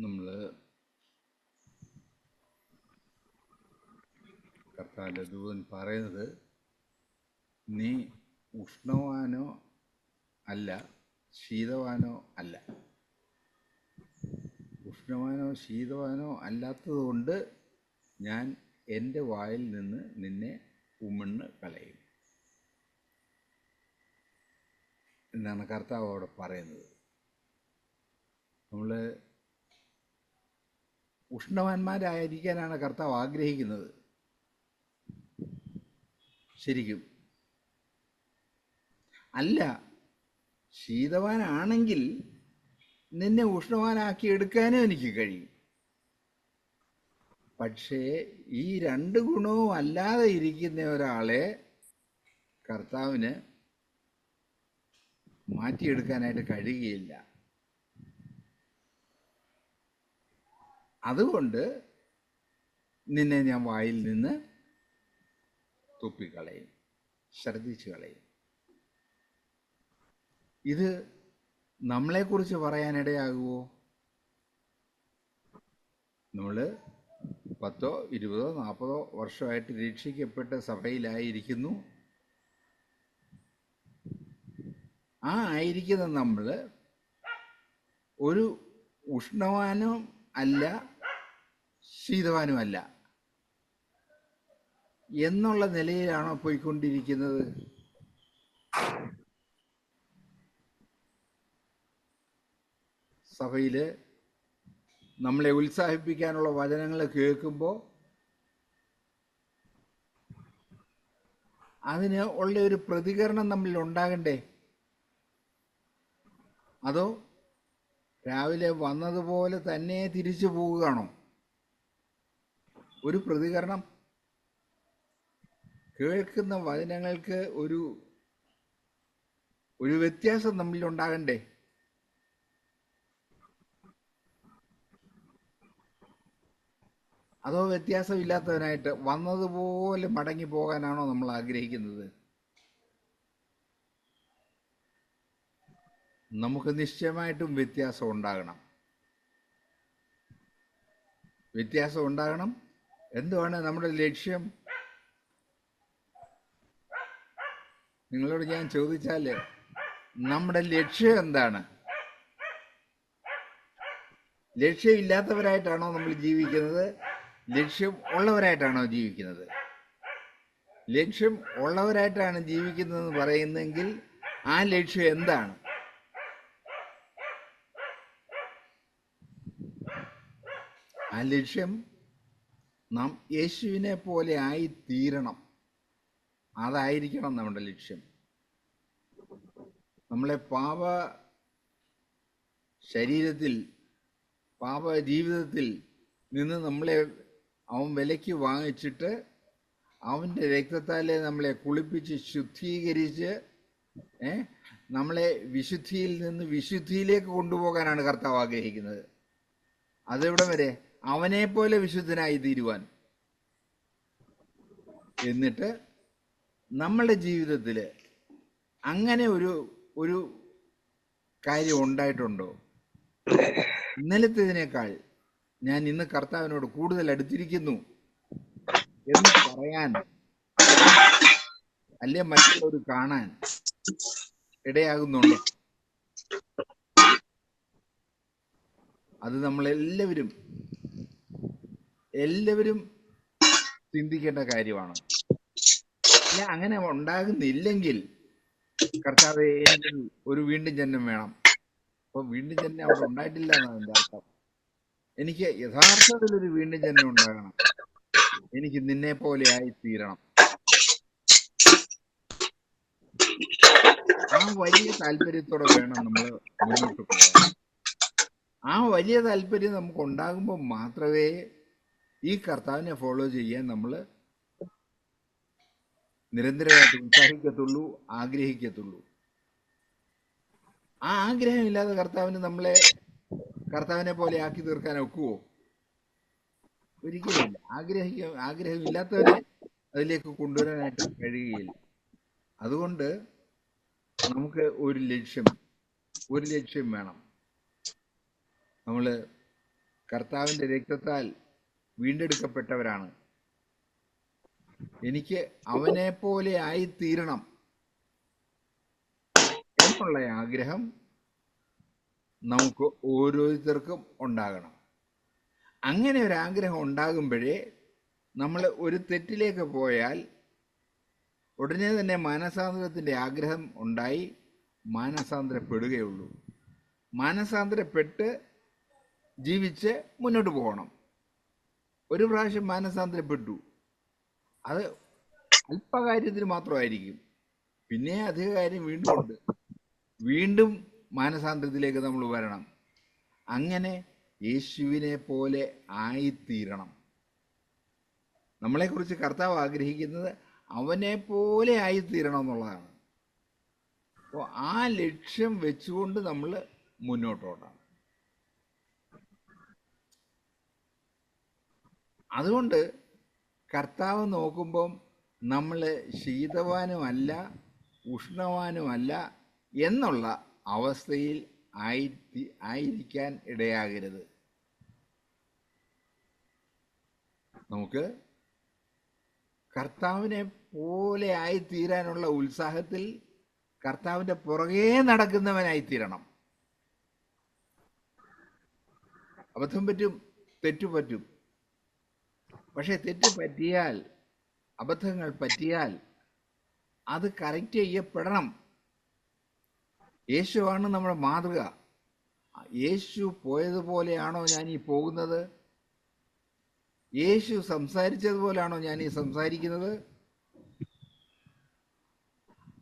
നമ്മൾ കർത്താവിൻ്റെ ദൂതൻ പറയുന്നത്, നീ ഉഷ്ണവാനോ അല്ല, ശീതവാനോ അല്ല. ഉഷ്ണവാനോ ശീതവാനോ അല്ലാത്തതുകൊണ്ട് ഞാൻ എൻ്റെ വായിൽ നിന്ന് നിന്നെ ഉമിണ്ണ് കളയും എന്നാണ് കർത്താവ് അവിടെ പറയുന്നത്. നമ്മൾ ഉഷ്ണവാന്മാരായിരിക്കാനാണ് കർത്താവ് ആഗ്രഹിക്കുന്നത്. ശരിക്കും അല്ല, ശീതവാനാണെങ്കിൽ നിന്നെ ഉഷ്ണവാനാക്കി എടുക്കാനും എനിക്ക് കഴിയും. പക്ഷേ ഈ രണ്ട് ഗുണവും അല്ലാതെ ഇരിക്കുന്ന ഒരാളെ കർത്താവിന് മാറ്റിയെടുക്കാനായിട്ട് കഴിയുകയില്ല. അതുകൊണ്ട് നിന്നെ ഞാൻ വായിൽ നിന്ന് തുപ്പിക്കളയും, ഛർദ്ദിച്ചു കളയും. ഇത് നമ്മളെക്കുറിച്ച് പറയാനിടയാകുമോ? നമ്മൾ 10, 20, 40 വർഷമായിട്ട് രക്ഷിക്കപ്പെട്ട സഭയിലായിരിക്കുന്നു. ആ ആയിരിക്കുന്ന നമ്മൾ ഒരു ഉഷ്ണവാനും അല്ല, ശീതവാനുമല്ല എന്നുള്ള നിലയിലാണോ പോയിക്കൊണ്ടിരിക്കുന്നത്? സഭയിൽ നമ്മളെ ഉത്സാഹിപ്പിക്കാനുള്ള വചനങ്ങൾ കേൾക്കുമ്പോൾ അതിന് ഉള്ള ഒരു പ്രതികരണം നമ്മളിൽ ഉണ്ടാകണ്ടേ? അതോ രാവിലെ വന്നതുപോലെ തന്നെ തിരിച്ചു പോവുകയാണോ? ഒരു പ്രതികരണം, കേൾക്കുന്ന വചനങ്ങൾക്ക് ഒരു വ്യത്യാസം നമ്മളിൽ ഉണ്ടാകണ്ടേ? അതോ വ്യത്യാസമില്ലാത്തവനായിട്ട് വന്നതുപോലെ മടങ്ങി പോകാനാണോ നമ്മൾ ആഗ്രഹിക്കുന്നത്? നമുക്ക് നിശ്ചയമായിട്ടും വ്യത്യാസം ഉണ്ടാകണം. എന്തുവാണ് നമ്മുടെ ലക്ഷ്യം? നിങ്ങളോട് ഞാൻ ചോദിച്ചാൽ നമ്മുടെ ലക്ഷ്യം എന്താണ്? ലക്ഷ്യമില്ലാത്തവരായിട്ടാണോ നമ്മൾ ജീവിക്കുന്നത്? ലക്ഷ്യം ഉള്ളവരായിട്ടാണോ ജീവിക്കുന്നത്? ലക്ഷ്യം ഉള്ളവരായിട്ടാണ് ജീവിക്കുന്നതെന്ന് പറയുന്നെങ്കിൽ ആ ലക്ഷ്യം എന്താണ്? ആ ലക്ഷ്യം നാം യേശുവിനെ പോലെ ആയി തീരണം. അതായിരിക്കണം നമ്മുടെ ലക്ഷ്യം. നമ്മളെ പാപ ശരീരത്തിൽ, പാപ ജീവിതത്തിൽ നിന്ന് നമ്മളെ അവൻ വിലയ്ക്ക് വാങ്ങിച്ചിട്ട് അവൻ്റെ രക്തത്താലെ നമ്മളെ കുളിപ്പിച്ച് ശുദ്ധീകരിച്ച് നമ്മളെ വിശുദ്ധിയിൽ നിന്ന് വിശുദ്ധിയിലേക്ക് കൊണ്ടുപോകാനാണ് കർത്താവ് ആഗ്രഹിക്കുന്നത്. അതെവിടെ വരെ? അവനെ പോലെ വിശുദ്ധനായി തീരുവാൻ. എന്നിട്ട് നമ്മളുടെ ജീവിതത്തിൽ അങ്ങനെ ഒരു കാര്യം ഉണ്ടായിട്ടുണ്ടോ? ഇന്നലത്തേതിനേക്കാൾ ഞാൻ ഇന്ന് കർത്താവിനോട് കൂടുതൽ അടുത്തിരിക്കുന്നു എന്ന് പറയാൻ, അല്ലെ മറ്റുള്ളവർ കാണാൻ ഇടയാകുന്നുണ്ടോ? അത് നമ്മളെല്ലാവരും ചിന്തിക്കേണ്ട കാര്യമാണ്. അല്ല, അങ്ങനെ ഉണ്ടാകുന്നില്ലെങ്കിൽ കർത്താവേ, എനിക്ക് ഒരു വീണ്ടും ജന്മം വേണം. അപ്പൊ വീണ്ടും ജന്മം അവിടെ ഉണ്ടായിട്ടില്ല എന്നാണ് എൻ്റെ അർത്ഥം. എനിക്ക് യഥാർത്ഥത്തിലൊരു വീണ്ടും ജന്മം ഉണ്ടാകണം. എനിക്ക് നിന്നെ പോലെ ആയി തീരണം. ആ വലിയ താല്പര്യത്തോടെ വേണം നമ്മൾ മുന്നോട്ട് പോകാൻ. ആ വലിയ താല്പര്യം നമുക്ക് ഉണ്ടാകുമ്പോൾ മാത്രമേ ഈ കർത്താവിനെ ഫോളോ ചെയ്യാൻ നമ്മൾ നിരന്തരമായിട്ട് ഉത്സാഹിക്കത്തുള്ളൂ, ആഗ്രഹിക്കത്തുള്ളൂ. ആ ആഗ്രഹമില്ലാതെ കർത്താവിനെ പോലെ ആക്കി തീർക്കാൻ ഒക്കുവോ? ഒരിക്കലുമില്ല. ആഗ്രഹമില്ലാത്തവരെ അതിലേക്ക് കൊണ്ടുവരാനായിട്ട് കഴിയുകയില്ല. അതുകൊണ്ട് നമുക്ക് ഒരു ലക്ഷ്യം വേണം. നമ്മൾ കർത്താവിൻ്റെ രക്തത്താൽ വീണ്ടെടുക്കപ്പെട്ടവരാണ്. എനിക്ക് അവനെ പോലെ ആയിത്തീരണം എന്നുള്ള ആഗ്രഹം നമുക്ക് ഓരോരുത്തർക്കും ഉണ്ടാകണം. അങ്ങനെ ഒരു ആഗ്രഹം ഉണ്ടാകുമ്പോഴേ നമ്മൾ ഒരു തെറ്റിലേക്ക് പോയാൽ ഉടനെ തന്നെ മാനസാന്തരത്തിൻ്റെ ആഗ്രഹം ഉണ്ടായി മാനസാന്തരപ്പെടുകയുള്ളൂ. മാനസാന്തരപ്പെട്ട് ജീവിച്ച് മുന്നോട്ട് പോകണം. ഒരു പ്രാവശ്യം മാനസാന്തരപ്പെട്ടു, അത് അല്പകാര്യത്തിന് മാത്രമായിരിക്കും. പിന്നെ അധിക കാര്യം വീണ്ടും ഉണ്ട്. വീണ്ടും മാനസാന്തരത്തിലേക്ക് നമ്മൾ വരണം. അങ്ങനെ യേശുവിനെ പോലെ ആയിത്തീരണം. നമ്മളെക്കുറിച്ച് കർത്താവ് ആഗ്രഹിക്കുന്നത് അവനെ പോലെ ആയിത്തീരണം എന്നുള്ളതാണ്. അപ്പോൾ ആ ലക്ഷ്യം വെച്ചുകൊണ്ട് നമ്മൾ മുന്നോട്ടോടാം. അതുകൊണ്ട് കർത്താവ് നോക്കുമ്പം നമ്മൾ ശീതവാനുമല്ല ഉഷ്ണവാനുമല്ല എന്നുള്ള അവസ്ഥയിൽ ആയിരിക്കാൻ ഇടയാകരുത്. നമുക്ക് കർത്താവിനെ പോലെ ആയിത്തീരാനുള്ള ഉത്സാഹത്തിൽ കർത്താവിൻ്റെ പുറകെ നടക്കുന്നവനായിത്തീരണം. അബദ്ധം പറ്റും, തെറ്റുപറ്റും. പക്ഷെ തെറ്റ് പറ്റിയാൽ, അബദ്ധങ്ങൾ പറ്റിയാൽ അത് കറക്റ്റ് ചെയ്യപ്പെടണം. യേശുവാണ് നമ്മുടെ മാതൃക. യേശു പോയതുപോലെയാണോ ഞാൻ ഈ പോകുന്നത്? യേശു സംസാരിച്ചതുപോലെയാണോ ഞാൻ ഈ സംസാരിക്കുന്നത്?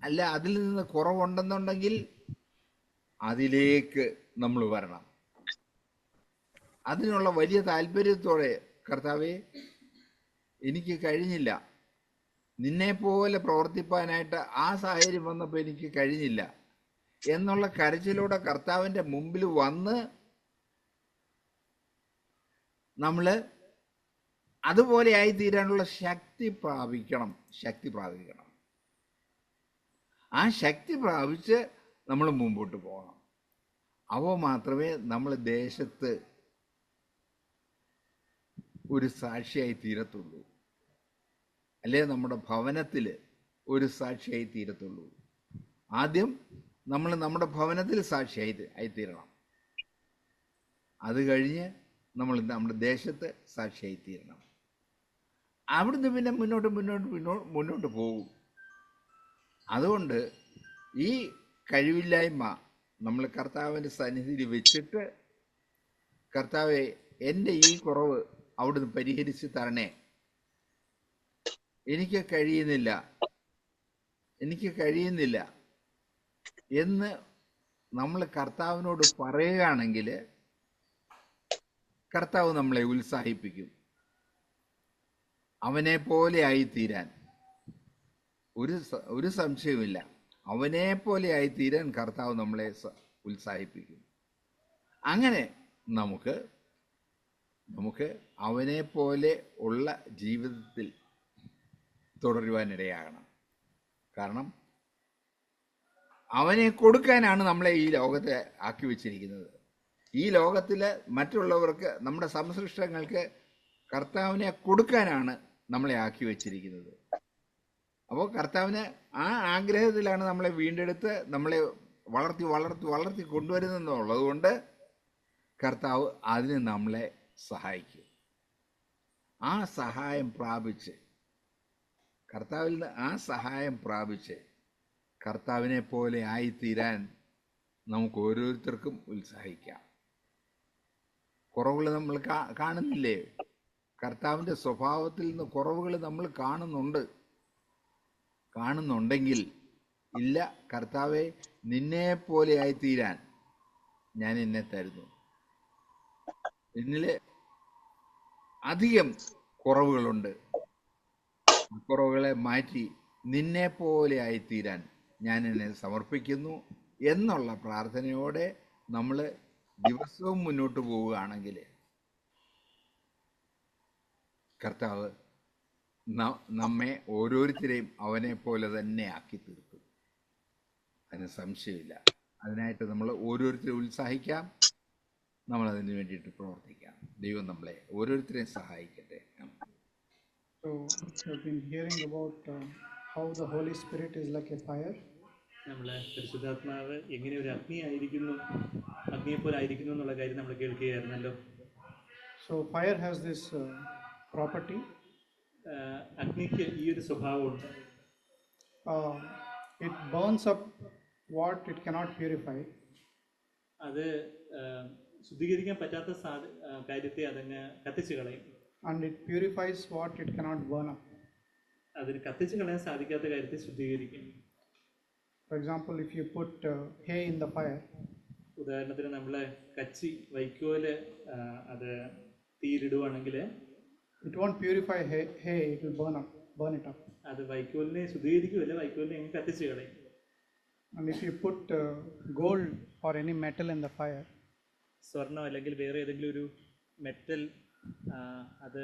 അല്ല, അതിൽ നിന്ന് കുറവുണ്ടെന്നുണ്ടെങ്കിൽ അതിലേക്ക് നമ്മൾ വരണം. അതിനുള്ള വലിയ താല്പര്യത്തോടെ കർത്താവേ, എനിക്ക് കഴിഞ്ഞില്ല, നിന്നെപ്പോലെ പ്രവർത്തിപ്പാനായിട്ട് ആ സാഹചര്യം വന്നപ്പോൾ എനിക്ക് കഴിഞ്ഞില്ല എന്നുള്ള കരച്ചിലൂടെ കർത്താവിൻ്റെ മുമ്പിൽ വന്ന് നമ്മൾ അതുപോലെ ആയിത്തീരാനുള്ള ശക്തി പ്രാപിക്കണം. ആ ശക്തി പ്രാപിച്ച് നമ്മൾ മുമ്പോട്ട് പോകണം. അവ മാത്രമേ നമ്മൾ ദേശത്ത് ഒരു സാക്ഷിയായി തീരത്തുള്ളൂ. അല്ലെ നമ്മുടെ ഭവനത്തിൽ ഒരു സാക്ഷിയായി തീരത്തുള്ളൂ. ആദ്യം നമ്മൾ നമ്മുടെ ഭവനത്തിൽ ആയിത്തീരണം. അത് കഴിഞ്ഞ് നമ്മൾ നമ്മുടെ ദേശത്ത് സാക്ഷിയായിത്തീരണം. അവിടുന്ന് പിന്നെ മുന്നോട്ട് പോകും. അതുകൊണ്ട് ഈ കഴിവില്ലായ്മ നമ്മൾ കർത്താവിൻ്റെ സന്നിധിയിൽ വെച്ചിട്ട്, കർത്താവെ, എൻ്റെ ഈ കുറവ് അവിടുന്ന് പരിഹരിച്ച് തരണേ, എനിക്ക് കഴിയുന്നില്ല എന്ന് നമ്മൾ കർത്താവിനോട് പറയുകയാണെങ്കിൽ കർത്താവ് നമ്മളെ ഉത്സാഹിപ്പിക്കും. അവനെ പോലെ ആയിത്തീരാൻ ഒരു സംശയവുമില്ല. അവനെ പോലെ ആയിത്തീരാൻ കർത്താവ് നമ്മളെ ഉത്സാഹിപ്പിക്കും. അങ്ങനെ നമുക്ക് അവനെ പോലെ ഉള്ള ജീവിതത്തിൽ തുടരുവാനിടയാകണം. കാരണം അവനെ കൊടുക്കാനാണ് നമ്മളെ ഈ ലോകത്തെ ആക്കി വെച്ചിരിക്കുന്നത്. ഈ ലോകത്തിൽ മറ്റുള്ളവർക്ക്, നമ്മുടെ സംസൃഷ്ടങ്ങൾക്ക് കർത്താവിനെ കൊടുക്കാനാണ് നമ്മളെ ആക്കി വെച്ചിരിക്കുന്നത്. അപ്പോൾ കർത്താവിന് ആ ആഗ്രഹത്തിലാണ് നമ്മളെ വീണ്ടെടുത്ത് നമ്മളെ വളർത്തി കൊണ്ടുവരുന്നെന്നുള്ളത് കൊണ്ട് കർത്താവ് അതിന് നമ്മളെ സഹായിക്കും. ആ സഹായം പ്രാപിച്ച്, കർത്താവിൽ നിന്ന് ആ സഹായം പ്രാപിച്ച് കർത്താവിനെ പോലെ ആയിത്തീരാൻ നമുക്ക് ഓരോരുത്തർക്കും ഉത്സാഹിക്കാം. കുറവുകൾ നമ്മൾ കാണുന്നില്ലേ? കർത്താവിൻ്റെ സ്വഭാവത്തിൽ നിന്ന് കുറവുകൾ നമ്മൾ കാണുന്നുണ്ടെങ്കിൽ ഇല്ല, കർത്താവെ, നിന്നെ പോലെ ആയിത്തീരാൻ ഞാൻ എന്നെ തരുന്നു. എന്നില് അധികം കുറവുകളുണ്ട്. കുറവുകളെ മാറ്റി നിന്നെ പോലെ ആയിത്തീരാൻ ഞാൻ എന്നെ സമർപ്പിക്കുന്നു എന്നുള്ള പ്രാർത്ഥനയോടെ നമ്മൾ ദിവസവും മുന്നോട്ട് പോവുകയാണെങ്കിൽ കർത്താവ് നമ്മെ ഓരോരുത്തരെയും അവനെ പോലെ തന്നെ ആക്കി തീർക്കും. അതിന് സംശയമില്ല. അതിനായിട്ട് നമ്മൾ ഓരോരുത്തരും ഉത്സാഹിക്കാം. നമ്മളതിന് വേണ്ടിയിട്ട് പ്രവർത്തിക്കാം. ദൈവം നമ്മളെ ഓരോരുത്തരെയും സഹായിക്കട്ടെ. So we've been hearing about how the Holy Spirit is like a fire. നമ്മളെ പരിശുദ്ധാത്മാവ് എങ്ങനെ ഒരു അഗ്നിയെപ്പോലെ ആയിരിക്കുന്നു എന്നുള്ള കാര്യം നമ്മൾ കേൾക്കുകയായിരുന്നല്ലോ. So fire has this property. അഗ്നിക്ക് ഈ ഒരു സ്വഭാവമുണ്ട്. It burns up what it cannot purify. അത് ശുദ്ധീകരിക്കാൻ പറ്റാത്ത കാര്യത്തെ അതങ്ങ് കത്തിച്ചു കളയും. And it purifies what it cannot burn up. അതിന് കത്തിച്ചു കളയാൻ സാധിക്കാത്ത കാര്യത്തെ ശുദ്ധീകരിക്കും. For example, if you put hay in the fire, ഉദാഹരണത്തിന് നമ്മൾ വൈക്കോല് അത് തീയിലിടുവാണെങ്കിൽ it won't purify hay, it will burn it up. അത് വൈക്കോലിനെ ശുദ്ധീകരിക്കുമല്ല, വൈക്കോലിനെ എങ്ങനെ കത്തിച്ചു കളയും. And if you put gold or any metal in the fire, സ്വർണം അല്ലെങ്കിൽ വേറെ ഏതെങ്കിലും ഒരു മെറ്റൽ അത്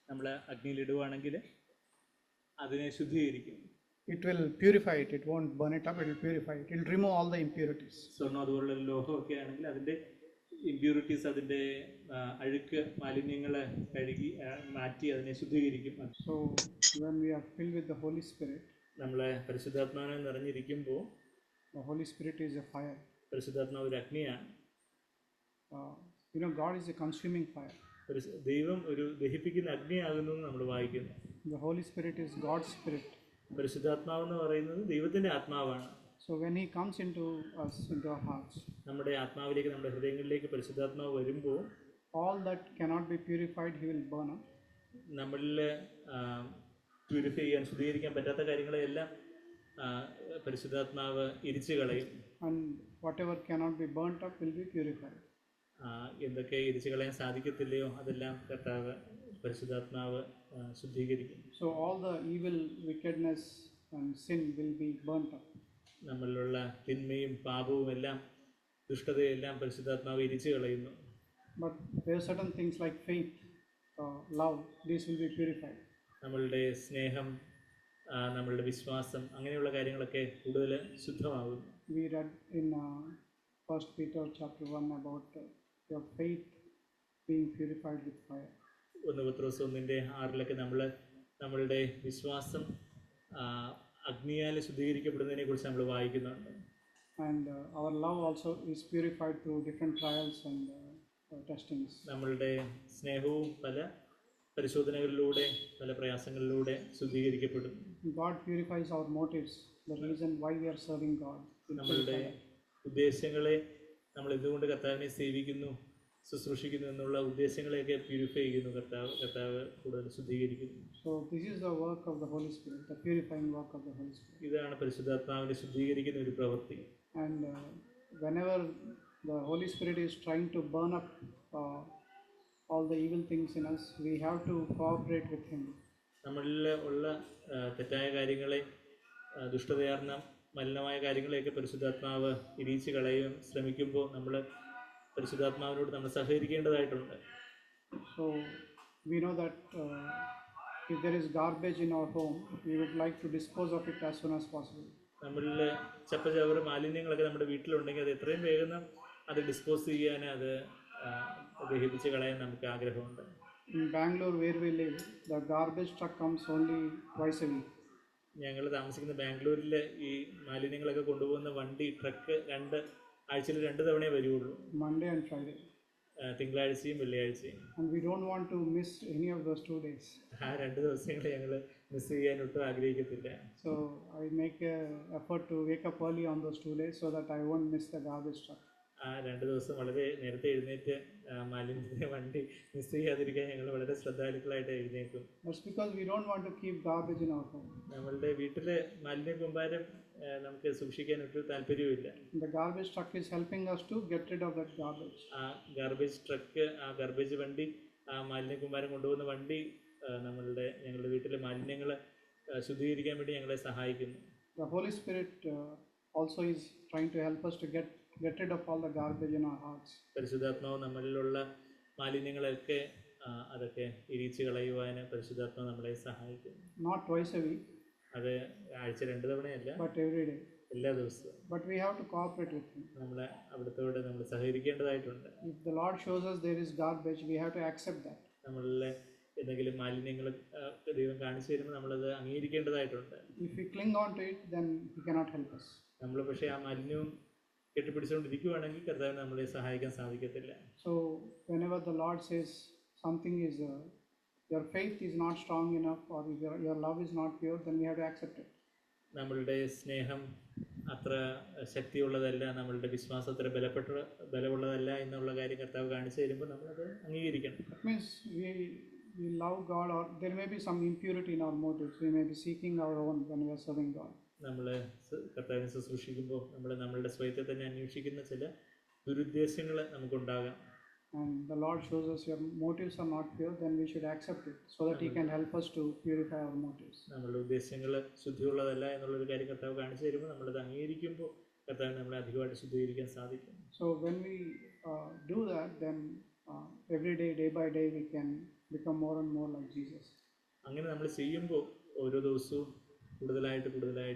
നമ്മൾ അഗ്നിയിലിടുവാണെങ്കിൽ അതിനെ ശുദ്ധീകരിക്കും. it will purify it. It won't burn it up, it will purify it. It will remove all the impurities. സ്വർണം അതുപോലുള്ള ലോഹമൊക്കെ ആണെങ്കിൽ അതിൻ്റെ ഇമ്പ്യൂരിറ്റീസ്, അതിൻ്റെ അഴുക്ക് മാലിന്യങ്ങളെ കഴുകി മാറ്റി അതിനെ ശുദ്ധീകരിക്കും. So when we are filled with the Holy Spirit, നമ്മളെ പരിശുദ്ധാത്മാവിനെ നിറഞ്ഞിരിക്കുമ്പോൾ, the Holy Spirit is a fire. പരിശുദ്ധാത്മാവ് ഒരു അഗ്നിയാണ്. God is a consuming fire. ദൈവം ഒരു ദഹിപ്പിക്കുന്ന അഗ്നിയാകുന്നു എന്ന് നമ്മൾ വായിക്കുന്നു. The Holy Spirit is God's Spirit. പരിശുദ്ധാത്മാവ് എന്ന് പറയുന്നത് ദൈവത്തിൻ്റെ ആത്മാവാണ്. So when He comes into us, into our hearts, നമ്മുടെ ആത്മാവിലേക്ക്, നമ്മുടെ ഹൃദയങ്ങളിലേക്ക് പരിശുദ്ധാത്മാവ് വരുമ്പോൾ, all that cannot be purified, He will burn up. നമ്മളിൽ പ്യൂരിഫൈ ചെയ്യാൻ, ശുദ്ധീകരിക്കാൻ പറ്റാത്ത കാര്യങ്ങളെല്ലാം പരിശുദ്ധാത്മാവ് ഇരിച്ചു കളയും. And whatever cannot be burnt up will be purified. എന്തൊക്കെ ഇരിച്ചു കളയാൻ സാധിക്കത്തില്ലയോ അതെല്ലാം കർത്താവ് പരിശുദ്ധാത്മാവ് ശുദ്ധീകരിക്കും. So all the evil, wickedness and sin will be burnt up. നമ്മളിലുള്ള തിന്മയും പാപവും എല്ലാം, ദുഷ്ടതയെല്ലാം പരിശുദ്ധാത്മാവ് ഇരിച്ചു കളയുന്നു. But there are certain things like faith, love, these will be purified. നമ്മളുടെ സ്നേഹം, നമ്മളുടെ വിശ്വാസം, അങ്ങനെയുള്ള കാര്യങ്ങളൊക്കെ കൂടുതൽ ശുദ്ധമാകുന്നു. We read in 1 Peter chapter 1 about your faith being purified with fire. 1 Petrus 1:6 നമ്മളുടെ വിശ്വാസം അഗ്നിയാൽ ശുദ്ധീകരിക്കപ്പെടുന്നതിനെ കുറിച്ച് നമ്മൾ വായിക്കുന്നുണ്ട്. And our love also is purified through different trials and testings. നമ്മളുടെ സ്നേഹവും പല പരിശോധനകളിലൂടെ, പല പ്രയാസങ്ങളിലൂടെ ശുദ്ധീകരിക്കപ്പെടും. God purifies our motives, the reason why we are serving God. നമ്മളുടെ ഉദ്ദേശങ്ങളെ, നമ്മൾ എന്തുകൊണ്ട് കർത്താവിനെ സേവിക്കുന്നു, ശുശ്രൂഷിക്കുന്നു എന്നുള്ള ഉദ്ദേശങ്ങളെയൊക്കെ പ്യൂരിഫൈ ചെയ്യുന്നു കർത്താവ് കൂടുതൽ ശുദ്ധീകരിക്കുന്നു. So this is the work of the Holy Spirit, the purifying work of the Holy Spirit. ഇതാണ് പരിശുദ്ധാത്മാവിനെ ശുദ്ധീകരിക്കുന്ന ഒരു പ്രവൃത്തി. And whenever the Holy Spirit is trying to burn up all the evil things in us, we have to cooperate with Him. നമ്മളിൽ ഉള്ള തെറ്റായ കാര്യങ്ങളെ, ദുഷ്ടതയാർന്ന മലിനമായ കാര്യങ്ങളെയൊക്കെ പരിശുദ്ധാത്മാവ് ഇരിച്ചു കളയാൻ ശ്രമിക്കുമ്പോൾ നമ്മൾ പരിശുദ്ധാത്മാവിനോട് നമ്മൾ സഹകരിക്കേണ്ടതായിട്ടുണ്ട്. So we know that if there is garbage in our home, we would like to dispose of it as soon as possible. നമ്മളിൽ ചപ്പചവറ് മാലിന്യങ്ങളൊക്കെ നമ്മുടെ വീട്ടിലുണ്ടെങ്കിൽ അത് എത്രയും വേഗം അത് ഡിസ്പോസ് ചെയ്യാൻ, അത് ദഹിപ്പിച്ച് കളയാൻ നമുക്ക് ആഗ്രഹമുണ്ട്. In Bangalore where we live, the garbage truck comes only twice a week. ഞങ്ങൾ താമസിക്കുന്ന ബാംഗ്ലൂരിൽ ഈ മാലിന്യങ്ങളൊക്കെ കൊണ്ടുപോകുന്ന ട്രക്ക് ആഴ്ചയിൽ 2 തവണയേ വരുള്ളൂ, Monday and Friday. തിങ്കളാഴ്ചയും വെള്ളിയാഴ്ചയും. And we don't want to miss any of those 2 days. ആ 2 ദിവസങ്ങൾ ഞങ്ങൾ മിസ് ചെയ്യാൻ ഒട്ടും ആഗ്രഹിക്കത്തില്ല. So I make an effort to wake up early on those 2 days so that I won't miss the garbage truck. ആ 2 ദിവസം വളരെ നേരത്തെ എഴുന്നേറ്റ് മാലിന്യത്തിൻ്റെ വണ്ടി മിസ് ചെയ്യാതിരിക്കാൻ ഞങ്ങൾ വളരെ ശ്രദ്ധാലുക്കളായിട്ട് എഴുന്നേക്കും. That's because we don't want to keep garbage in our home. നമ്മളുടെ വീട്ടിലെ മാലിന്യ കൂമ്പാരം നമുക്ക് സൂക്ഷിക്കാൻ ഒട്ടും താല്പര്യമില്ല. The garbage truck is helping us to get rid of that garbage. ആ ഗാർബേജ് ട്രക്ക്, ആ ഗാർബേജ് വണ്ടി, ആ മാലിന്യ കൂമ്പാരം കൊണ്ടുപോകുന്ന വണ്ടി ഞങ്ങളുടെ വീട്ടിലെ മാലിന്യങ്ങൾ ശുദ്ധീകരിക്കാൻ വേണ്ടി ഞങ്ങളെ സഹായിക്കുന്നു. The Holy Spirit also is trying to help us to get rid of all the garbage in our hearts. പരിശുദ്ധാത്മാവ് നമ്മളിലുള്ള മാലിന്യങ്ങളൊക്കെ അതൊക്കെ ഇരിച്ചു കളയുവാൻ പരിശുദ്ധാത്മാവ് നമ്മളെ സഹായിക്കുന്നു. Not twice a week, അത് ആഴ്ച 2 തവണയല്ല, but every day. എല്ലാ ദിവസവും. But we have to cooperate with Him. നമ്മൾ അവിടുത്തോട് നമ്മൾ സഹകരിക്കേണ്ടതായിട്ടുണ്ട്. If the Lord shows us there is garbage, we have to accept that. നമ്മളിലെ എന്തെങ്കിലും മാലിന്യങ്ങൾ ദൈവം കാണിച്ചു തരുമ്പോൾ നമ്മളത് അംഗീകരിക്കേണ്ടതായിട്ടുണ്ട്. If we cling on to it, then He cannot help us. നമ്മൾ പക്ഷേ ആ മാലിന്യവും കെട്ടിപ്പിടിച്ചുകൊണ്ടിരിക്കുകയാണെങ്കിൽ കർത്താവിന് നമ്മളെ സഹായിക്കാൻ സാധിക്കത്തില്ല. So whenever the Lord says something is your faith is not strong enough, or if your love is not pure, then we have to accept it. നമ്മളുടെ സ്നേഹം അത്ര ശക്തിയുള്ളതല്ല, നമ്മളുടെ വിശ്വാസം അത്ര ബലമുള്ളതല്ല എന്നുള്ള കാര്യം കർത്താവ് കാണിച്ചു തരുമ്പോൾ നമ്മളത് അംഗീകരിക്കണം. That means we love God, or there may be some impurity in our motives. We may be seeking our own when we are serving God. നമ്മൾ കർത്താവിനെ ശുശ്രൂഷിക്കുമ്പോൾ നമ്മളുടെ സ്വയത്തെ തന്നെ അന്വേഷിക്കുന്ന ചില ദുരുദ്ദേശങ്ങൾ നമുക്കുണ്ടാകാം. And the Lord shows us your motives are not pure, then we should accept it so that He can help us to purify our motives. നമ്മളുടെ ഉദ്ദേശങ്ങൾ ശുദ്ധിയുള്ളതല്ല എന്നുള്ളൊരു കാര്യം കർത്താവ് കാണിച്ചു തരുമ്പോൾ നമ്മളത് അംഗീകരിക്കുമ്പോൾ കർത്താവിന് നമ്മളെ അധികമായിട്ട് ശുദ്ധീകരിക്കാൻ സാധിക്കും. So when we do that, then every day, day by day, we can become more and more like Jesus. അങ്ങനെ നമ്മൾ ചെയ്യുമ്പോൾ ഓരോ ദിവസവും കൂടുതലായിട്ട്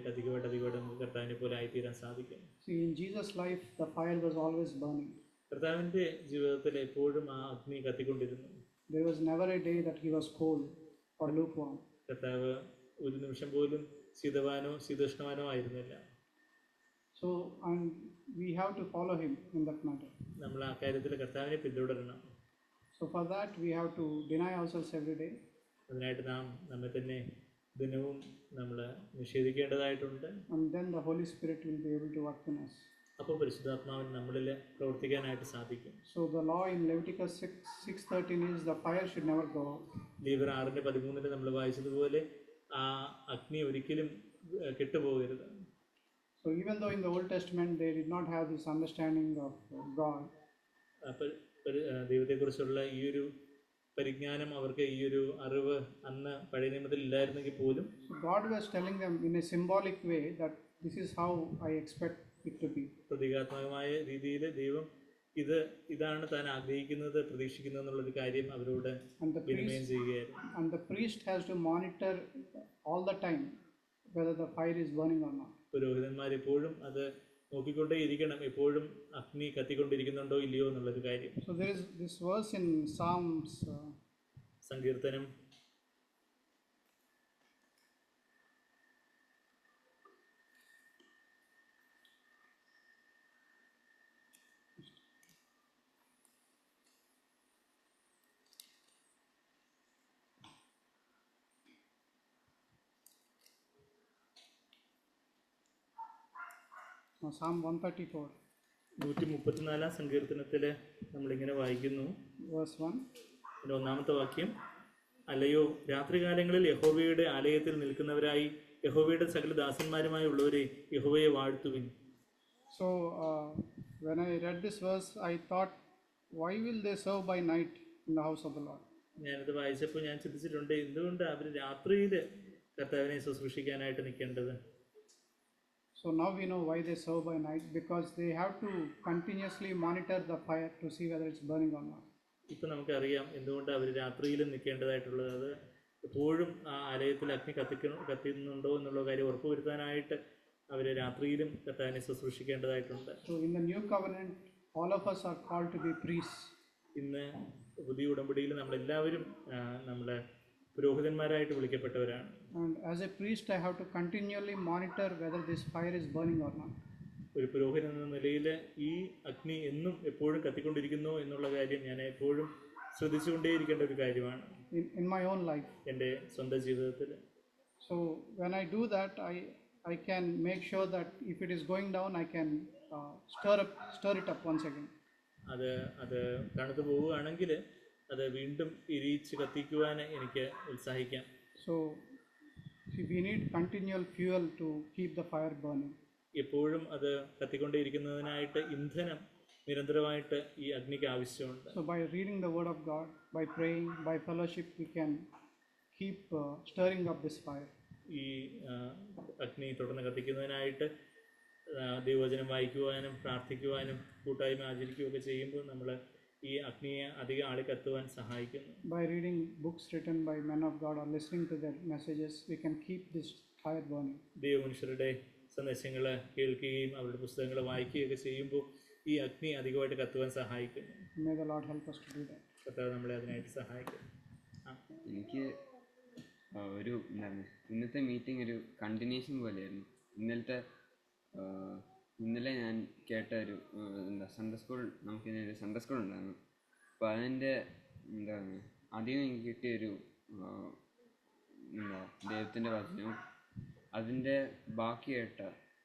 അധികമായിട്ട് നമുക്ക് കർത്താവിനെ പോലെ ആയിത്തീരാൻ സാധിക്കും. See, in Jesus' life, the fire was always burning. കർത്താവിൻ്റെ ജീവിതത്തിൽ എപ്പോഴും ആ അഗ്നി കത്തിക്കൊണ്ടിരുന്നു. There was never a day that He was cold or lukewarm. കർത്താവ് ഒരു നിമിഷം പോലും ശീതോഷ്ണവാനോ ആയിരുന്നില്ല. So, and we have to follow Him in that matter. നമ്മൾ ആ കാര്യത്തിൽ കർത്താവിനെ പിന്തുടരണം. So for that, we have to deny ourselves every day. അതിനായിട്ട് നാം നമ്മെ തന്നെ ദിനവും നമ്മൾ നിഷേധിക്കേണ്ടതായിട്ടുണ്ട്. And then the Holy Spirit will be able to work in us. അപ്പോൾ പരിശുദ്ധാത്മാവിന് നമ്മളിൽ പ്രവർത്തിക്കാനായിട്ട് സാധിക്കും. So the law in Leviticus 6:13 is the fire should never go out. ലേവ്യർ 6:13 നമ്മൾ വായിച്ചതുപോലെ ആ അഗ്നി ഒരിക്കലും കെട്ടുപോകരുത്. So even though in the Old Testament they did not have this understanding of God, അപ്പോൾ ദൈവത്തെക്കുറിച്ചുള്ള ഈ ഒരു പരിജ്ഞാനം, അവർക്ക് ഈ ഒരു അറിവ് അന്ന് പഴയ നിയമത്തിൽ ഇല്ലായിരുന്നെങ്കിൽ പോലും so God was telling them in a symbolic way that this is how I expect it to be. പ്രതീകാത്മകമായ രീതിയിൽ ദൈവം ഇതാണ് താൻ ആഗ്രഹിക്കുന്നത്, പ്രതീക്ഷിക്കുന്നത് എന്നുള്ളൊരു കാര്യം അവരോട് വിനിമയം ചെയ്യുകയായിരുന്നു. And the priest has to monitor all the time whether the fire is burning or not. പുരോഹിതന്മാർ എപ്പോഴും അത് നോക്കിക്കൊണ്ടേയിരിക്കണം, എപ്പോഴും അഗ്നി കത്തിക്കൊണ്ടിരിക്കുന്നുണ്ടോ ഇല്ലയോ എന്നുള്ളൊരു കാര്യം. So there is this verse in Psalms സങ്കീർത്തനം 134 134 സങ്കീർത്തനത്തിൽ നമ്മളിങ്ങനെ വായിക്കുന്നു. verse 1. അതിൻ്റെ ഒന്നാമത്തെ വാക്യം, അല്ലയോ രാത്രികാലങ്ങളിൽ യഹോവയുടെ ആലയത്തിൽ നിൽക്കുന്നവരായി യഹോവയുടെ സകല ദാസന്മാരുമായി ഉള്ളവരെ യഹോവയെ വാഴ്ത്തുവിൻ. So when I read this verse, I thought, why will they serve by night in the house of the Lord? ഞാനത് വായിച്ചപ്പോൾ ഞാൻ ചിന്തിച്ചിട്ടുണ്ട്, എന്തുകൊണ്ട് അവർ രാത്രിയിൽ കർത്താവിനെ ശുശ്രൂഷിക്കാനായിട്ട് നിൽക്കേണ്ടത്. So now we know why they serve by night, because they have to continuously monitor the fire to see whether it's burning or not. ഇപ്പം നമുക്കറിയാം എന്തുകൊണ്ട് അവർ രാത്രിയിലും നിൽക്കേണ്ടതായിട്ടുള്ളത്. അത് എപ്പോഴും ആ ആലയത്തിൽ അഗ്നി കത്തുന്നുണ്ടോ എന്നുള്ള കാര്യം ഉറപ്പുവരുത്താനായിട്ട് അവർ രാത്രിയിലും കർത്താവിനെ ശുശ്രൂഷിക്കേണ്ടതായിട്ടുണ്ട്. So in the new covenant, all of us are called to be priests. ഇന്ന് പുതിയ ഉടമ്പടിയിൽ നമ്മളെല്ലാവരും നമ്മളെ പുരോഹിതന്മാരായിട്ട് വിളിക്കപ്പെട്ടവരാണ്. And as a priest, I have to continually monitor whether this fire is burning or not. ഒരു പുരോഹിതൻ എന്ന നിലയിൽ ഈ അഗ്നി എന്നും എപ്പോഴും കത്തിക്കൊണ്ടിരിക്കുന്നു എന്നുള്ള കാര്യം ഞാൻ എപ്പോഴും ശ്രദ്ധിച്ചുകൊണ്ടേയിരിക്കേണ്ട ഒരു കാര്യമാണ് In my own life. എൻ്റെ സ്വന്തം ജീവിതത്തിൽ. So when I do that, I can make sure that if it is going down, I can stir it up once again. അത് തണുത്ത് പോവുകയാണെങ്കിൽ അത് വീണ്ടും ഇരിച്ച് കത്തിക്കുവാൻ എനിക്ക് ഉത്സാഹിക്കാം. So we need continual fuel to keep the fire burning. എപ്പോഴും അത് കത്തിക്കൊണ്ടേയിരിക്കുന്നതിനായിട്ട് ഇന്ധനം നിരന്തരമായിട്ട് ഈ അഗ്നിക്ക് ആവശ്യമുണ്ട്. So by reading the word of God, by praying, by fellowship, we can keep stirring up this fire. ഈ അഗ്നി തുടർന്ന് കത്തിക്കുന്നതിനായിട്ട് ദൈവവചനം വായിക്കുവാനും പ്രാർത്ഥിക്കുവാനും കൂട്ടായ്മ ആചരിക്കുകയൊക്കെ ചെയ്യുമ്പോൾ നമ്മൾ ഈ അഗ്നിയെ അധികം ആളി കത്തുവാൻ സഹായിക്കുന്നു. By reading books written by men of God or listening to their messages, we can keep this fire burning. ദൈവമനുഷ്യരുടെ സന്ദേശങ്ങൾ കേൾക്കുകയും അവരുടെ പുസ്തകങ്ങൾ വായിക്കുകയൊക്കെ ചെയ്യുമ്പോൾ ഈ അഗ്നി അധികമായിട്ട് കത്തുവാൻ സഹായിക്കുന്നു. May the Lord help us to do that. കർത്താവ് നമ്മളെ അതിനായിട്ട് സഹായിക്കുന്നു. എനിക്ക് ഒരു എന്താണ് ഇന്നത്തെ മീറ്റിംഗ് ഒരു കണ്ടിന്യൂഷൻ പോലെയായിരുന്നു. ഇന്നലെ ഞാൻ കേട്ട ഒരു സൺഡേ സ്കൂൾ, നമുക്കിതിനൊരു സൺഡേ സ്കൂൾ ഉണ്ടായിരുന്നു. അപ്പോൾ അതിൻ്റെ എന്താണ് ആദ്യം എനിക്ക് കിട്ടിയൊരു ദൈവത്തിൻ്റെ വചനവും അതിൻ്റെ ബാക്കിയായിട്ട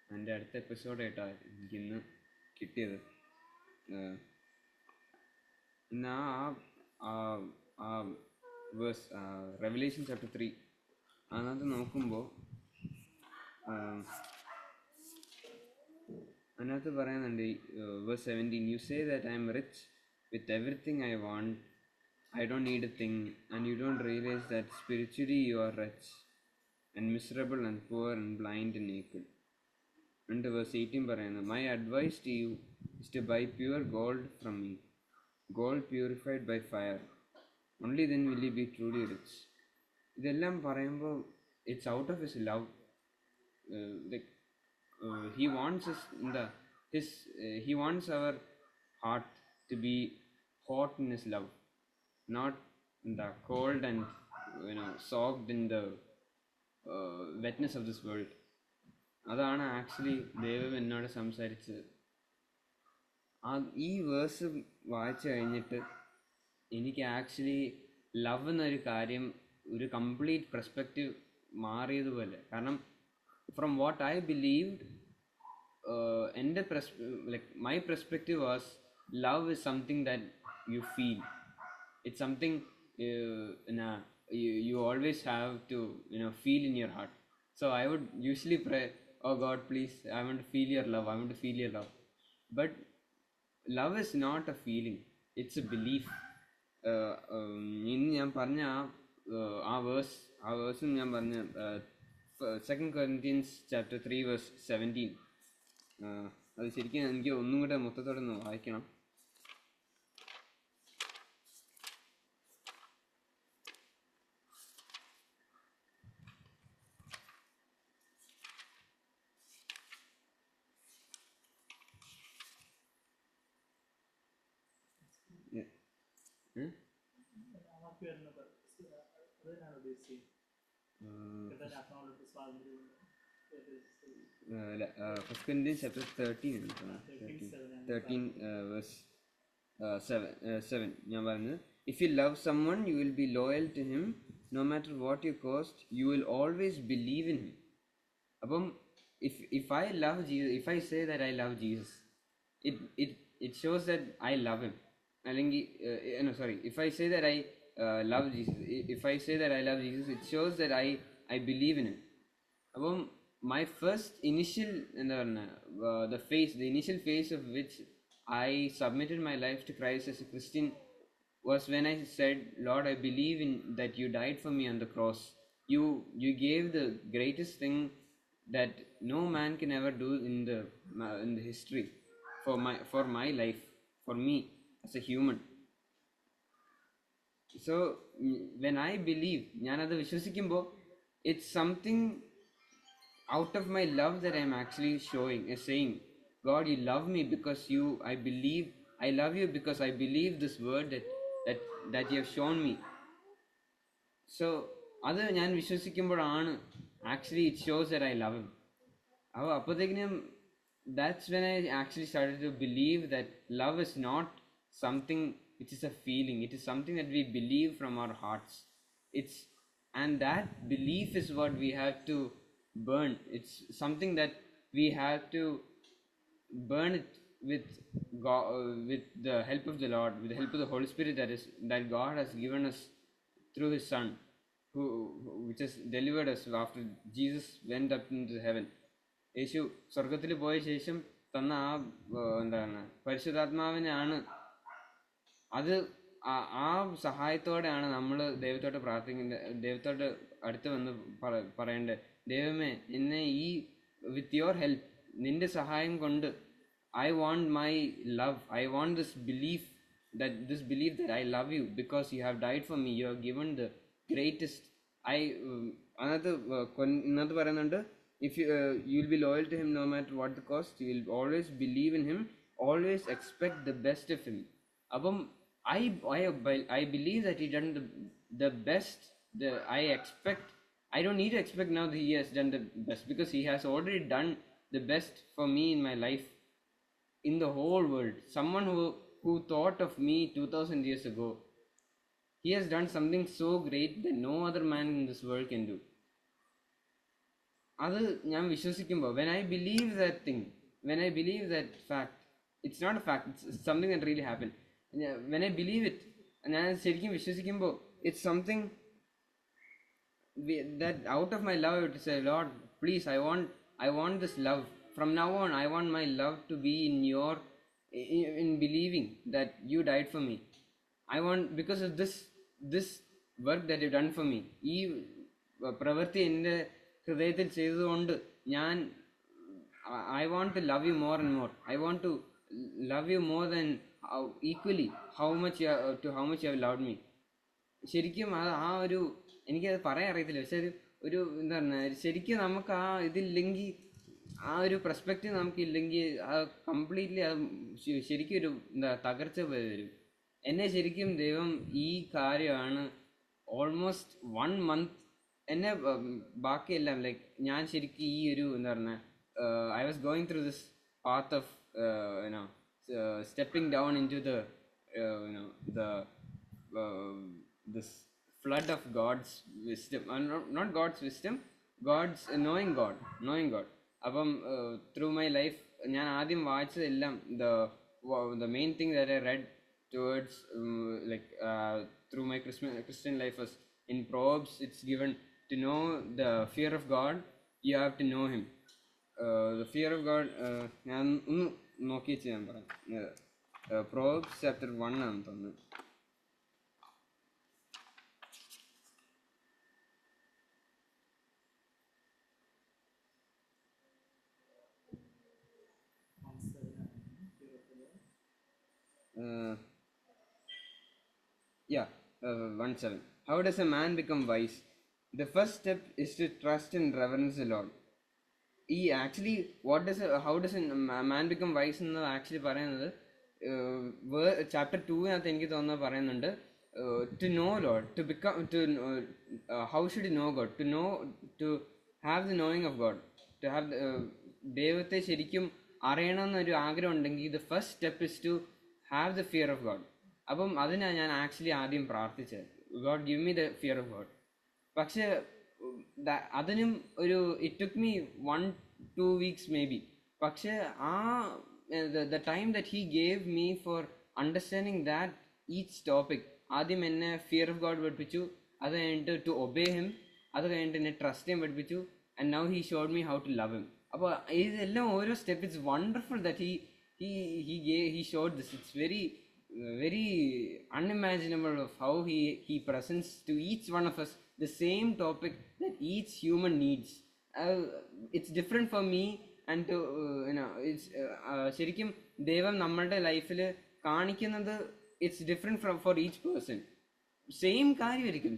അതിൻ്റെ അടുത്ത എപ്പിസോഡായിട്ടാണ് എനിക്കിന്ന് കിട്ടിയത്. ഇന്ന് ആ വേഴ്സ് റെവലേഷൻ ചാപ്റ്റർ 3 അതിനകത്ത് നോക്കുമ്പോൾ അതിനകത്ത് പറയുന്നുണ്ട് verse 17, "You say that I am rich with everything I want, I don't need a thing, and you don't realize that spiritually you are rich and miserable and poor and blind and naked." And verse 18 പറയുന്നത്, "My advice to you is to buy pure gold from me, gold purified by fire. Only then will you be truly rich." ഇതെല്ലാം പറയുമ്പോൾ it's out of his love. Like he wants us he wants our heart to be hot in his love, not cold and soaked in the wetness of this world. അതാണ് actually ദൈവം എന്നോട് സംസാരിച്ചത്. ഈ verse വായിച്ചു കഴിഞ്ഞിട്ട് എനിക്ക് actually love എന്നൊരു കാര്യം ഒരു കംപ്ലീറ്റ് പെർസ്പെക്റ്റീവ് മാറിയതുപോലെ. കാരണം ഫ്രം വാട്ട് ഐ ബിലീവ്ഡ്, എൻ്റെ my perspective was love is something that you feel. It's something you always have to feel in your heart. So I would usually pray, "Oh God, please, I want to feel your love, I want to feel your love." But love is not a feeling, it's a belief. ഇന്ന് ഞാൻ പറഞ്ഞ ആ വേഴ്സും ഞാൻ പറഞ്ഞ 2 Corinthians chapter 3 verse 17, അത് ശരിക്കും എനിക്ക് ഒന്നും കൂടെ മൊത്തത്തോടെ ഒന്ന് വായിക്കണം. First Corinthians chapter 13 verse 7 ഞാൻ പറഞ്ഞത്, "If you love someone, you will be loyal to him. No matter what you cost, you will always believe in him." അപ്പം if I love Jesus, if I say that I love Jesus, it shows that I love him. അല്ലെങ്കിൽ if I say that I love Jesus, if I say that I love Jesus, it shows that I believe in him. അപ്പം my first initial the initial phase of which I submitted my life to Christ as a Christian was when I said, "Lord, I believe in that you died for me on the cross. You gave the greatest thing that no man can ever do in the history for my life, for me as a human." So when I believe, ഞാനത് വിശ്വസിക്കുമ്പോൾ it's something out of my love that I'm actually saying, "God, you love me because I love you because I believe this word that you have shown me." So അത് ഞാൻ വിശ്വസിക്കുമ്പോഴാണ് actually it shows that I love him. അപ്പോഴത്തേക്കിനും that's when I actually started to believe that love is not something which is a feeling, it is something that we believe from our hearts. And that belief is what we have to burn. It's something that we have to burn it with God, with the help of the Lord, with the help of the Holy Spirit that God has given us through his Son, which has delivered us after Jesus went up into heaven. യേശു സ്വർഗത്തിൽ പോയ ശേഷം തന്ന പരിശുദ്ധാത്മാവിനാണ് അത്. ആ സഹായത്തോടെയാണ് നമ്മൾ ദൈവത്തോട് ദൈവത്തോട് അടുത്ത് വന്ന് പറയേണ്ടത്, "ദൈവമേ, എന്നെ വിത്ത് യുവർ ഹെൽപ്പ്, നിന്റെ സഹായം കൊണ്ട് I want my love, I want this belief that I love you because you have died for me, you have given the greatest." അതിനകത്ത് പറയുന്നുണ്ട്, if you'll be loyal to him no matter what the cost, you'll always believe in him, always expect the best of him. അപ്പം I believe that he done the best. I don't need to expect now that he has done the best, because he has already done the best for me in my life, in the whole world. Someone who thought of me 2000 years ago, he has done something so great that no other man in this world can do. അത് ഞാൻ വിശ്വസിക്കുമ്പോൾ, when I believe that thing, when I believe that fact, it's not a fact, it's something that really happened. When I believe it, ഞാൻ ശരിക്കും വിശ്വസിക്കുമ്പോൾ, it's something that out of my love I would say, Lord, please, I want this love. From now on, I want my love to be in believing that you died for me. I want, because of this work that you've done for me, ഈ പ്രവൃത്തി എൻ്റെ ഹൃദയത്തിൽ ചെയ്തതുകൊണ്ട് ഞാൻ I want to love you more and more. I want to love you more than equally how much you have loved me. ശരിക്കും ആ ഒരു, എനിക്കത് പറയാൻ അറിയത്തില്ല, പക്ഷെ ഒരു എന്താ പറയുക, ശരിക്കും നമുക്ക് ആ ഇതില്ലെങ്കിൽ, ആ ഒരു പെർസ്പെക്റ്റീവ് നമുക്കില്ലെങ്കിൽ, ആ കംപ്ലീറ്റ്ലി അത് ശരിക്കും ഒരു എന്താ തകർച്ച വരും. എന്നെ ശരിക്കും ദൈവം ഈ കാര്യമാണ് ഓൾമോസ്റ്റ് 1 month എന്നെ ബാക്കിയെല്ലാം ലൈക്ക് ഞാൻ ശരിക്കും ഈ ഒരു എന്താ പറയുക, I was going through this path of stepping down into the this flood of God's wisdom, not God's wisdom, God's knowing God. അപ്പം through my life ഞാൻ ആദ്യം വായിച്ചതെല്ലാം the main thing that I read towards through my Christian life was in Proverbs. It's given to know the fear of God, you have to know him. The fear of God, ഞാൻ ഒന്ന് നോക്കി വെച്ച് ഞാൻ പറയാം. Proverbs chapter 1 ആണെന്ന് തോന്നുന്നു. Yeah, 1:7. How does a man become wise? The first step is to trust and reverence the Lord. Actually, how does a man become wise എന്ന് actually പറയുന്നത് ചാപ്റ്റർ 2 എനിക്ക് തോന്നുന്നത് പറയുന്നുണ്ട്. To know Lord, to become, how should you know God? To have the knowing of God, to have ദൈവത്തെ ശരിക്കും അറിയണമെന്നൊരു ആഗ്രഹം ഉണ്ടെങ്കിൽ the first step is to have the fear of God. അപ്പം അതിനാണ് ഞാൻ ആക്ച്വലി ആദ്യം പ്രാർത്ഥിച്ചത്, God give me the fear of God. പക്ഷെ അതിനും ഒരു it took me 1-2 weeks maybe. പക്ഷെ the time that he gave me for understanding that each topic, ആദ്യം എന്നെ fear of God പഠിപ്പിച്ചു, അത് കഴിഞ്ഞിട്ട് to obey him, അത് കഴിഞ്ഞിട്ട് എന്നെ trust him പഠിപ്പിച്ചു, and now he showed me how to love him. അപ്പോൾ ഇതെല്ലാം ഓരോ step, it's wonderful that he showed this. It's very unimaginable of how he presents to each one of us the same topic that each human needs. It's different for me and to it's ശരിക്കും ദൈവം നമ്മളുടെ ലൈഫിൽ കാണിക്കുന്നത് it's different for each person. Same കാര്യമായിരിക്കും,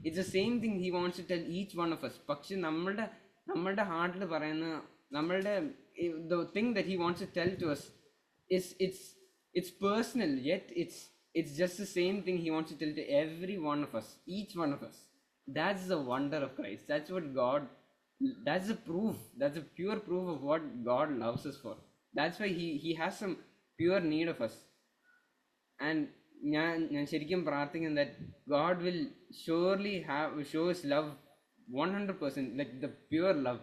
it's the same thing he wants to tell each one of us. പക്ഷെ നമ്മളുടെ ഹാർട്ടിൽ പറയുന്ന നമ്മളുടെ the thing that he wants to tell to us is it's personal, yet it's just the same thing he wants to tell to every one of us, each one of us. That's the wonder of Christ. That's the proof, that's a pure proof of what God loves us for. That's why he has some pure need of us. And ഞാൻ ശരിക്കും പ്രാർത്ഥിക്കുന്നു that God will surely show his love 100%, like the pure love,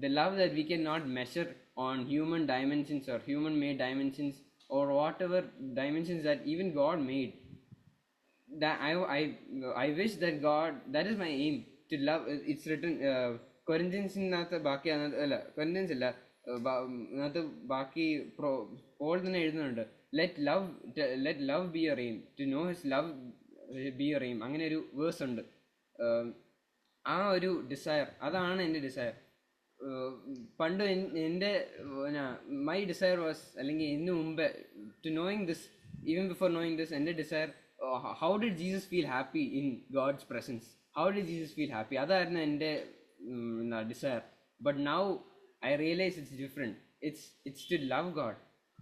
the love that we cannot measure on human dimensions or human made dimensions or whatever dimensions that even God made. That I wish that God, that is my aim, to love. It's written കൊരിന്ത്യൻസിനകത്ത് ബാക്കി അല്ല, Corinthians അല്ല, അതിനകത്ത് ബാക്കി Paul തന്നെ എഴുതുന്നുണ്ട്, let love be your aim, to know his love be your aim. അങ്ങനെ ഒരു verse ഉണ്ട്. ആ ഒരു ഡിസയർ, അതാണ് എൻ്റെ ഡിസയർ. പണ്ട് എൻ്റെ മൈ ഡിസയർ വാസ്, അല്ലെങ്കിൽ ഇതിനു മുമ്പ്, to knowing this, even before knowing this, എൻ്റെ desire, how did Jesus feel happy in God's presence, how did Jesus feel happy, അതായിരുന്നു എൻ്റെ desire. But now I realize it's different. It's to love God.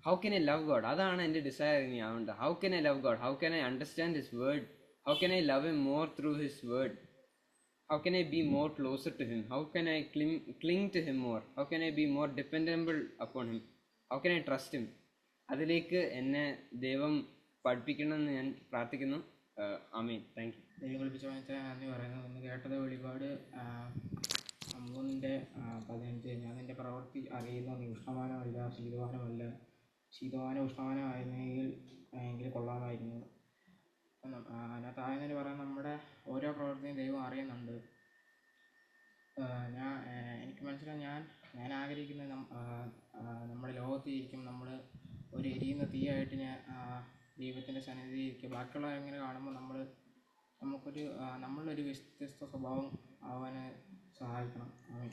How can I love God? അതാണ് എൻ്റെ desire ഇനി ആവേണ്ട. How can I love God? How can I understand His word? How can I love Him more through His word? How can I be more closer to Him? How can I cling to Him more? How can I be more dependable upon Him? How can I trust Him? അതിലേക്ക് എന്നെ ദൈവം പഠിപ്പിക്കണമെന്ന് ഞാൻ പ്രാർത്ഥിക്കുന്നു. ആമീൻ. Thank you. ദൈവം വിളിപ്പിച്ച വാങ്ങിച്ചാൽ നന്ദി പറയുന്നു. ഇന്ന് കേട്ടത് വെളിപാട് 3:15. ഞാൻ നിന്റെ പ്രവൃത്തി അറിയുന്നു, നീ ഉഷ്ണമാനമല്ല ശീതവാനമല്ല. ശീതവാനം ഉഷ്ണമാനമായിരുന്നെങ്കിൽ കൊള്ളാമായിരുന്നു. അതിനകത്ത് ആയെന്ന് പറയാൻ നമ്മുടെ ഓരോ പ്രവൃത്തിയും ദൈവം അറിയുന്നുണ്ട്. എനിക്ക് മനസ്സിലായി, ഞാൻ ആഗ്രഹിക്കുന്നത് നമ്മുടെ ലോകത്തിരിക്കും നമ്മൾ ഒരു എരിയുന്ന തീയായിട്ട് ഞാൻ ദൈവത്തിൻ്റെ സന്നിധിയിൽ ഇരിക്കുക. ബാക്കിയുള്ളവർ എങ്ങനെ കാണുമ്പോൾ നമ്മളൊരു വ്യത്യസ്ത സ്വഭാവം ആവാൻ സഹായിക്കണം. ആമേൻ.